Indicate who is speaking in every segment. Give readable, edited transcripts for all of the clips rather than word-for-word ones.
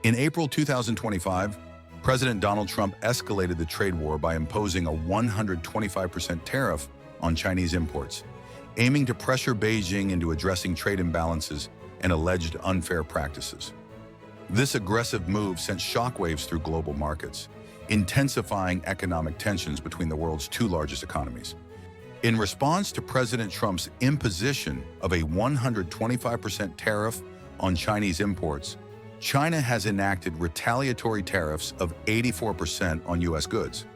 Speaker 1: In April 2025, President Donald Trump escalated the trade war by imposing a 125% tariff on Chinese imports, aiming to pressure Beijing into addressing trade imbalances and alleged unfair practices. This aggressive move sent shockwaves through global markets, intensifying economic tensions between the world's two largest economies. In response to President Trump's imposition of a 125% tariff on Chinese imports, China has enacted retaliatory tariffs of 84% on U.S. goods.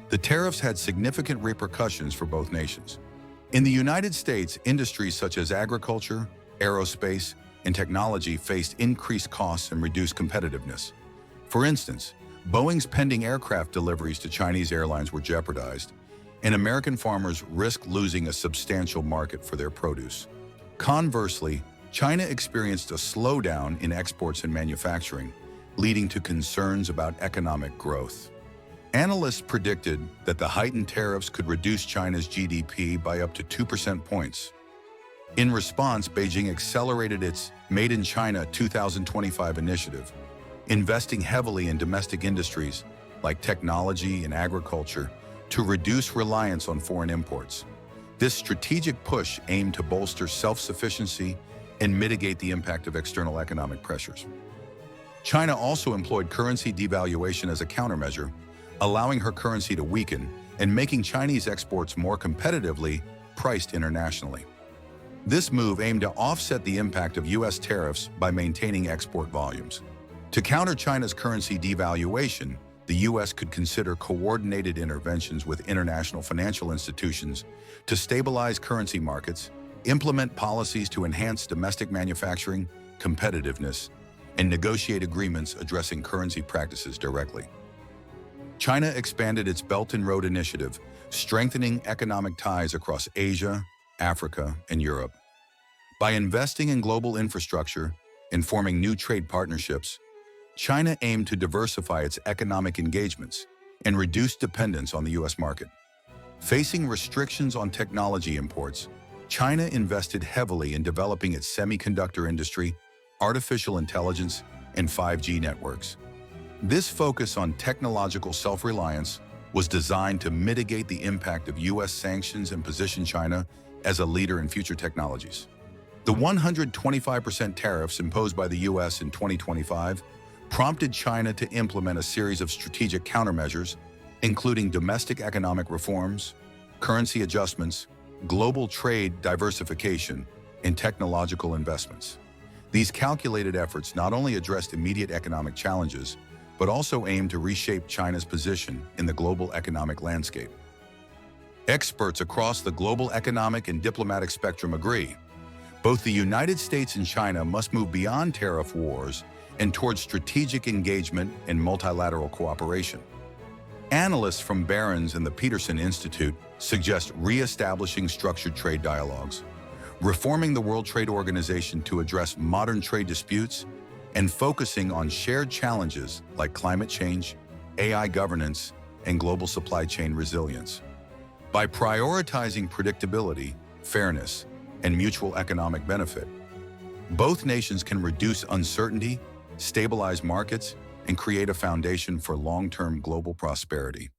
Speaker 1: The tariffs had significant repercussions for both nations. In the United States, industries such as agriculture, aerospace, and technology faced increased costs and reduced competitiveness. For instance, Boeing's pending aircraft deliveries to Chinese airlines were jeopardized, and American farmers risked losing a substantial market for their produce. Conversely, China experienced a slowdown in exports and manufacturing, leading to concerns about economic growth. Analysts predicted that the heightened tariffs could reduce China's GDP by up to 2% points. In response, Beijing accelerated its Made in China 2025 initiative, investing heavily in domestic industries like technology and agriculture to reduce reliance on foreign imports. This strategic push aimed to bolster self-sufficiency and mitigate the impact of external economic pressures. China also employed currency devaluation as a countermeasure, allowing her currency to weaken and making Chinese exports more competitively priced internationally. This move aimed to offset the impact of U.S. tariffs by maintaining export volumes. To counter China's currency devaluation, the U.S. could consider coordinated interventions with international financial institutions to stabilize currency markets, implement policies to enhance domestic manufacturing, competitiveness, and negotiate agreements addressing currency practices directly. China expanded its Belt and Road Initiative, strengthening economic ties across Asia, Africa, and Europe. By investing in global infrastructure and forming new trade partnerships, China aimed to diversify its economic engagements and reduce dependence on the U.S. market. Facing restrictions on technology imports, China invested heavily in developing its semiconductor industry, artificial intelligence, and 5G networks. This focus on technological self-reliance was designed to mitigate the impact of U.S. sanctions and position China as a leader in future technologies. The 125% tariffs imposed by the U.S. in 2025 prompted China to implement a series of strategic countermeasures, including domestic economic reforms, currency adjustments, global trade diversification, and technological investments. These calculated efforts not only addressed immediate economic challenges, but also aimed to reshape China's position in the global economic landscape. Experts across the global economic and diplomatic spectrum agree. Both the United States and China must move beyond tariff wars and towards strategic engagement and multilateral cooperation. Analysts from Barron's and the Peterson Institute suggest re-establishing structured trade dialogues, reforming the World Trade Organization to address modern trade disputes, and focusing on shared challenges like climate change, AI governance, and global supply chain resilience. By prioritizing predictability, fairness, and mutual economic benefit, both nations can reduce uncertainty, stabilize markets, and create a foundation for long-term global prosperity.